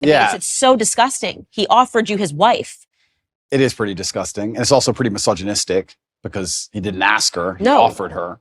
Yeah. It's so disgusting. He offered you his wife. It is pretty disgusting. And it's also pretty misogynistic because he didn't ask her. He offered her.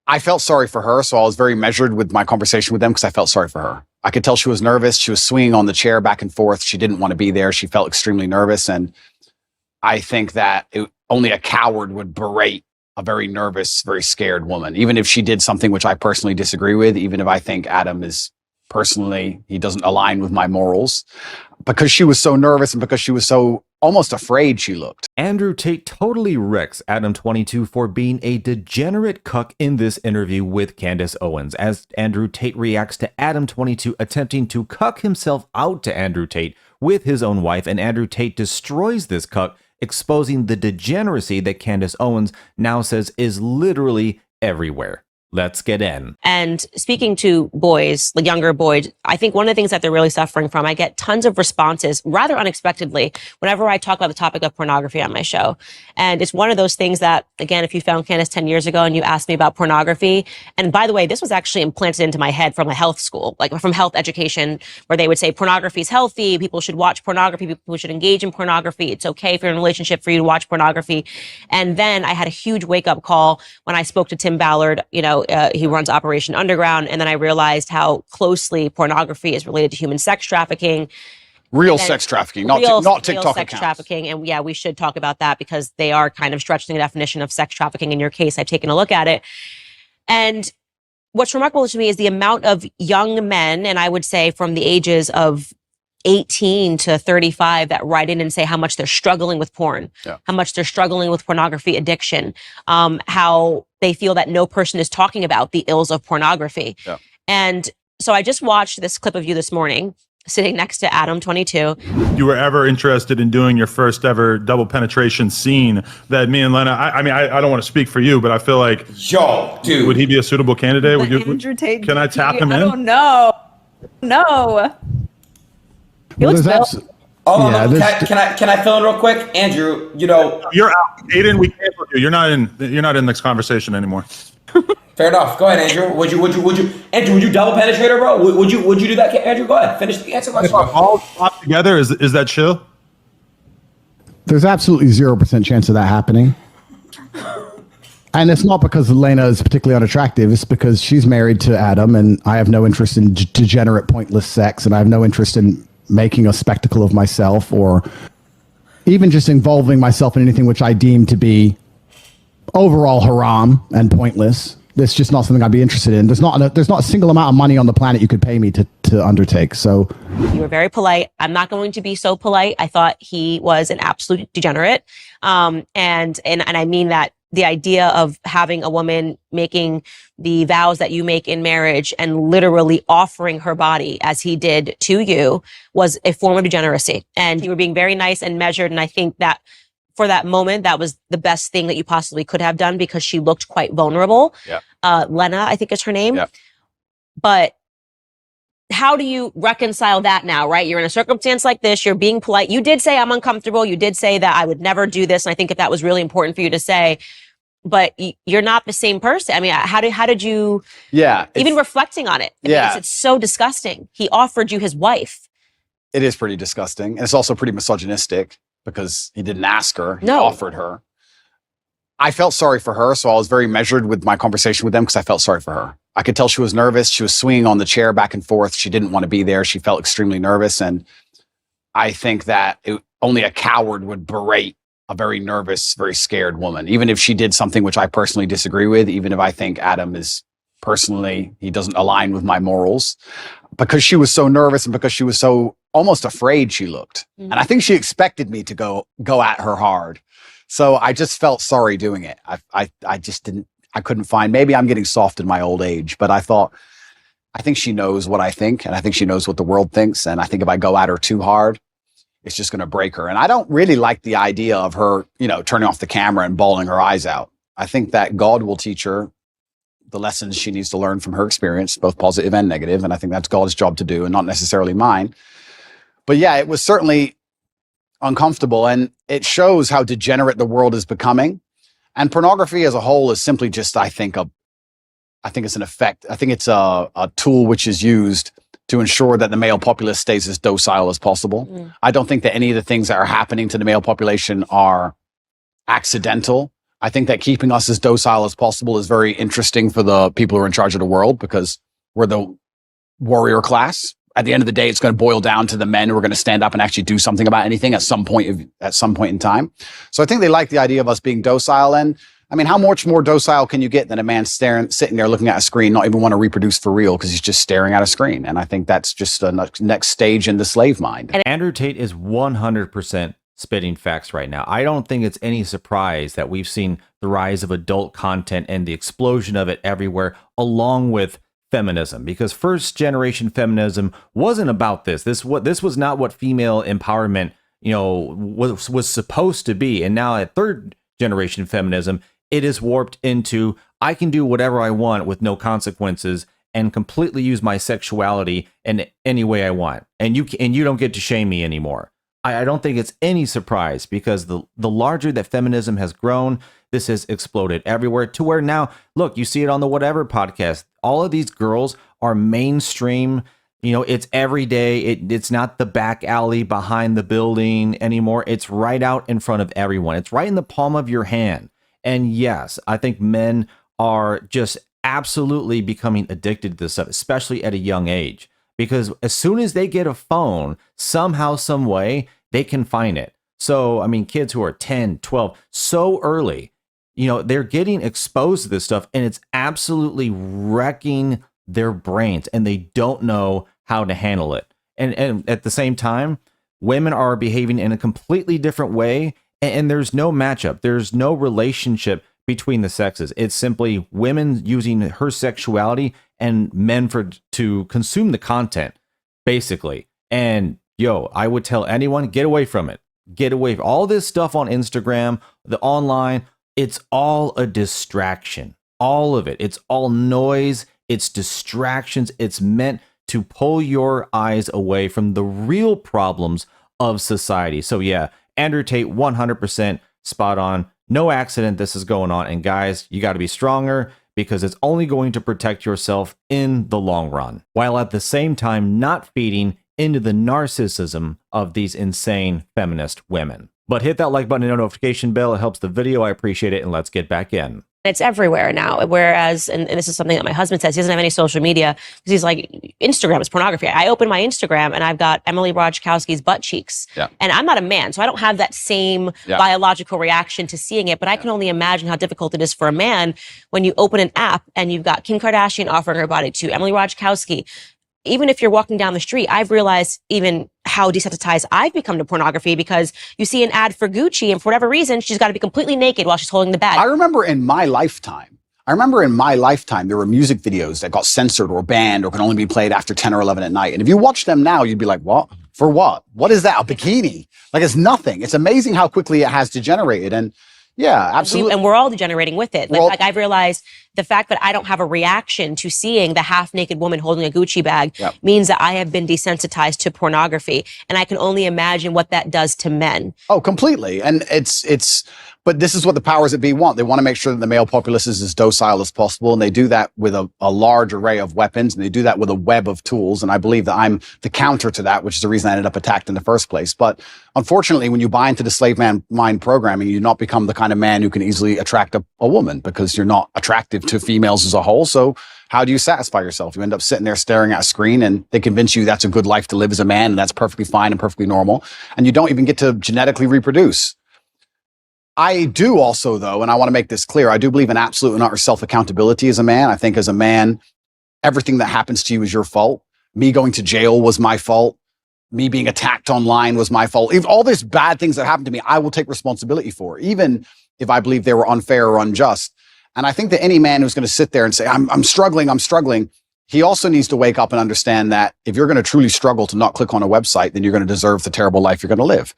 I felt sorry for her, so I was very measured with my conversation with them because I felt sorry for her. I could tell she was nervous. She was swinging on the chair back and forth. She didn't want to be there. She felt extremely nervous. And I think that only a coward would berate a very nervous, very scared woman, even if she did something which I personally disagree with, even if I think Adam is personally, he doesn't align with my morals, because she was so nervous and because she was so almost afraid she looked. Andrew Tate totally wrecks ADAM22 for being a degenerate cuck in this interview with Candace Owens, as Andrew Tate reacts to ADAM22 attempting to cuck himself out to Andrew Tate with his own wife, and Andrew Tate destroys this cuck, exposing the degeneracy that Candace Owens now says is literally everywhere. Let's get in. And speaking to boys, like younger boys, I think one of the things that they're really suffering from, I get tons of responses rather unexpectedly whenever I talk about the topic of pornography on my show. And it's one of those things that, again, if you found Candace 10 years ago and you asked me about pornography, and by the way, this was actually implanted into my head from a health school, like from health education, where they would say pornography is healthy, people should watch pornography, people should engage in pornography, it's okay if you're in a relationship for you to watch pornography. And then I had a huge wake-up call when I spoke to Tim Ballard, he runs Operation Underground. And then I realized how closely pornography is related to human sex trafficking. Real sex trafficking, not TikTok sex accounts. Trafficking. And yeah, we should talk about that because they are kind of stretching the definition of sex trafficking. In your case, I've taken a look at it. And what's remarkable to me is the amount of young men, and I would say from the ages of 18 to 35 that write in and say how much they're struggling with porn, how much they're struggling with pornography addiction, how they feel that no person is talking about the ills of pornography. And so I just watched this clip of you this morning sitting next to ADAM22. You were ever interested in doing your first ever double penetration scene that me and Lena, I mean, I don't want to speak for you, but I feel like, yo, dude, would he be a suitable candidate? Andrew Tate, can I tap him in? I don't know. No. He looks built. Oh, yeah, can I fill in real quick, Andrew? You're out, Aiden. We canceled you. You're not in this conversation anymore. Fair enough. Go ahead, Andrew. Would you, Andrew? Would you double penetrate her, bro? Would you do that, Andrew? Go ahead. Finish the answer. All popped together. Is that chill? There's absolutely 0% chance of that happening. And it's not because Elena is particularly unattractive. It's because she's married to Adam, and I have no interest in degenerate, pointless sex, and I have no interest in making a spectacle of myself or even just involving myself in anything which I deem to be overall haram and pointless. That's just not something I'd be interested in. There's not a single amount of money on the planet you could pay me to undertake. So you were very polite. I'm not going to be so polite. I thought he was an absolute degenerate. And I mean that the idea of having a woman making the vows that you make in marriage and literally offering her body as he did to you was a form of degeneracy. And you were being very nice and measured. And I think that for that moment, that was the best thing that you possibly could have done because she looked quite vulnerable. Lena, I think is her name. But how do you reconcile that now, right? You're in a circumstance like this. You're being polite. You did say I'm uncomfortable. You did say that I would never do this. And I think that was really important for you to say. But you're not the same person. I mean, how did you? Even reflecting on it. It's so disgusting. He offered you his wife. It is pretty disgusting, and it's also pretty misogynistic because he didn't ask her. He offered her. I felt sorry for her, so I was very measured with my conversation with them because I felt sorry for her. I could tell she was nervous. She was swinging on the chair back and forth. She didn't want to be there. She felt extremely nervous, and I think that only a coward would berate a very nervous, very scared woman, even if she did something which I personally disagree with, even if I think Adam is personally, he doesn't align with my morals, because she was so nervous and because she was so almost afraid she looked. And I think she expected me to go at her hard. So I just felt sorry doing it. I just didn't, I couldn't find, maybe I'm getting soft in my old age, but I think she knows what I think, and I think she knows what the world thinks. And I think if I go at her too hard, it's just going to break her. And I don't really like the idea of her, turning off the camera and bawling her eyes out. I think that God will teach her the lessons she needs to learn from her experience, both positive and negative. And I think that's God's job to do and not necessarily mine. But yeah, it was certainly uncomfortable, and it shows how degenerate the world is becoming. And pornography as a whole is simply just, I think it's an effect. I think it's a tool which is used to ensure that the male populace stays as docile as possible. I don't think that any of the things that are happening to the male population are accidental. I think that keeping us as docile as possible is very interesting for the people who are in charge of the world, because we're the warrior class. At the end of the day, it's going to boil down to the men who are going to stand up and actually do something about anything at some point in time. So I think they like the idea of us being docile. And I mean, how much more docile can you get than a man sitting there looking at a screen, not even want to reproduce for real because he's just staring at a screen? And I think that's just the next stage in the slave mind. And Andrew Tate is 100% spitting facts right now. I don't think it's any surprise that we've seen the rise of adult content and the explosion of it everywhere, along with feminism, because first generation feminism wasn't about this. This was not what female empowerment, was supposed to be. And now at third generation feminism, it is warped into, I can do whatever I want with no consequences and completely use my sexuality in any way I want. And you don't get to shame me anymore. I don't think it's any surprise, because the larger that feminism has grown, this has exploded everywhere to where now, look, you see it on the Whatever podcast. All of these girls are mainstream. It's every day. It's not the back alley behind the building anymore. It's right out in front of everyone. It's right in the palm of your hand. And yes, I think men are just absolutely becoming addicted to this stuff, especially at a young age, because as soon as they get a phone, somehow, some way, they can find it. So, I mean, kids who are 10, 12, so early, they're getting exposed to this stuff, and it's absolutely wrecking their brains, and they don't know how to handle it. And at the same time, women are behaving in a completely different way, and there's no matchup. There's no relationship between the sexes. It's simply women using her sexuality and men to consume the content, basically. And I would tell anyone, get away from it. Get away from all this stuff on Instagram, the online. It's all a distraction. All of it. It's all noise. It's distractions. It's meant to pull your eyes away from the real problems of society. So yeah, Andrew Tate, 100% spot on. No accident this is going on. And guys, you got to be stronger, because it's only going to protect yourself in the long run, while at the same time not feeding into the narcissism of these insane feminist women. But hit that like button and notification bell. It helps the video. I appreciate it. And let's get back in. It's everywhere now. Whereas, and this is something that my husband says, he doesn't have any social media because he's like, Instagram is pornography. I open my Instagram and I've got Emily Ratajkowski's butt cheeks. Yeah. And I'm not a man, so I don't have that same biological reaction to seeing it. But I can only imagine how difficult it is for a man when you open an app and you've got Kim Kardashian offering her body to Emily Ratajkowski. Even if you're walking down the street, I've realized even how desensitized I've become to pornography, because you see an ad for Gucci and for whatever reason, she's got to be completely naked while she's holding the bag. I remember in my lifetime, there were music videos that got censored or banned or can only be played after 10 or 11 at night. And if you watch them now, you'd be like, what? For what? What is that? A bikini? Like, it's nothing. It's amazing how quickly it has degenerated. And yeah, absolutely. And we're all degenerating with it. Like I've realized the fact that I don't have a reaction to seeing the half-naked woman holding a Gucci bag means that I have been desensitized to pornography. And I can only imagine what that does to men. Oh, completely. And but this is what the powers that be want. They want to make sure that the male populace is as docile as possible. And they do that with a large array of weapons. And they do that with a web of tools. And I believe that I'm the counter to that, which is the reason I ended up attacked in the first place. But unfortunately, when you buy into the slave mind programming, you not become the kind of man who can easily attract a woman, because you're not attractive to females as a whole. So how do you satisfy yourself? You end up sitting there staring at a screen, and they convince you that's a good life to live as a man, and that's perfectly fine and perfectly normal. And you don't even get to genetically reproduce. I do also, though, and I want to make this clear, I do believe in absolute and utter self-accountability as a man. I think as a man, everything that happens to you is your fault. Me going to jail was my fault. Me being attacked online was my fault. If all these bad things that happened to me, I will take responsibility for, even if I believe they were unfair or unjust. And I think that any man who's going to sit there and say, I'm struggling, he also needs to wake up and understand that if you're going to truly struggle to not click on a website, then you're going to deserve the terrible life you're going to live.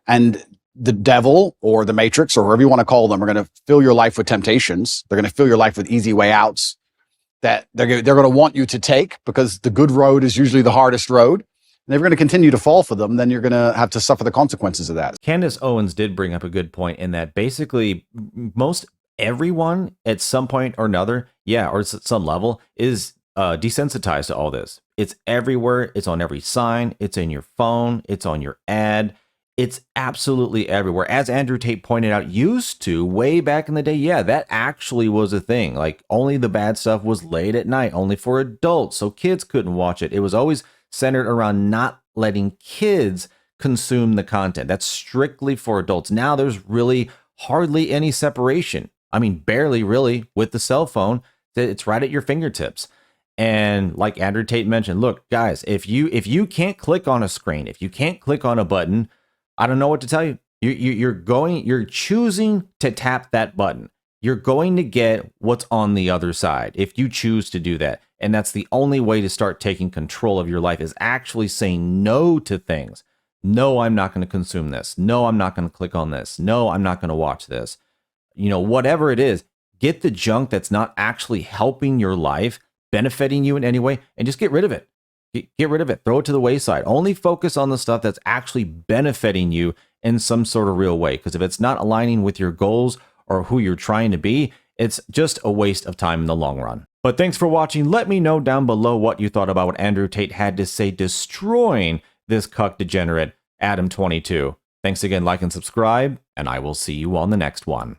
And the devil or the matrix or whoever you want to call them are going to fill your life with temptations. They're going to fill your life with easy way outs that they're going to want you to take, because the good road is usually the hardest road. And if you're going to continue to fall for them, then you're going to have to suffer the consequences of that. Candace Owens did bring up a good point in that basically most everyone at some point or another, or some level, is desensitized to all this. It's everywhere. It's on every sign. It's in your phone. It's on your ad. It's absolutely everywhere. As Andrew Tate pointed out, used to way back in the day, yeah, that actually was a thing. Like only the bad stuff was late at night, only for adults, so kids couldn't watch it. It was always centered around not letting kids consume the content. That's strictly for adults. Now there's really hardly any separation. I mean, barely really with the cell phone. It's right at your fingertips. And like Andrew Tate mentioned, look, guys, if you can't click on a screen, if you can't click on a button, I don't know what to tell you. You're choosing to tap that button. You're going to get what's on the other side if you choose to do that. And that's the only way to start taking control of your life, is actually saying no to things. No, I'm not going to consume this. No, I'm not going to click on this. No, I'm not going to watch this. You know, whatever it is, get the junk that's not actually helping your life, benefiting you in any way, and just get rid of it. Get rid of it. Throw it to the wayside. Only focus on the stuff that's actually benefiting you in some sort of real way. Because if it's not aligning with your goals or who you're trying to be, it's just a waste of time in the long run. But thanks for watching. Let me know down below what you thought about what Andrew Tate had to say destroying this cuck degenerate, ADAM22. Thanks again, like and subscribe, and I will see you on the next one.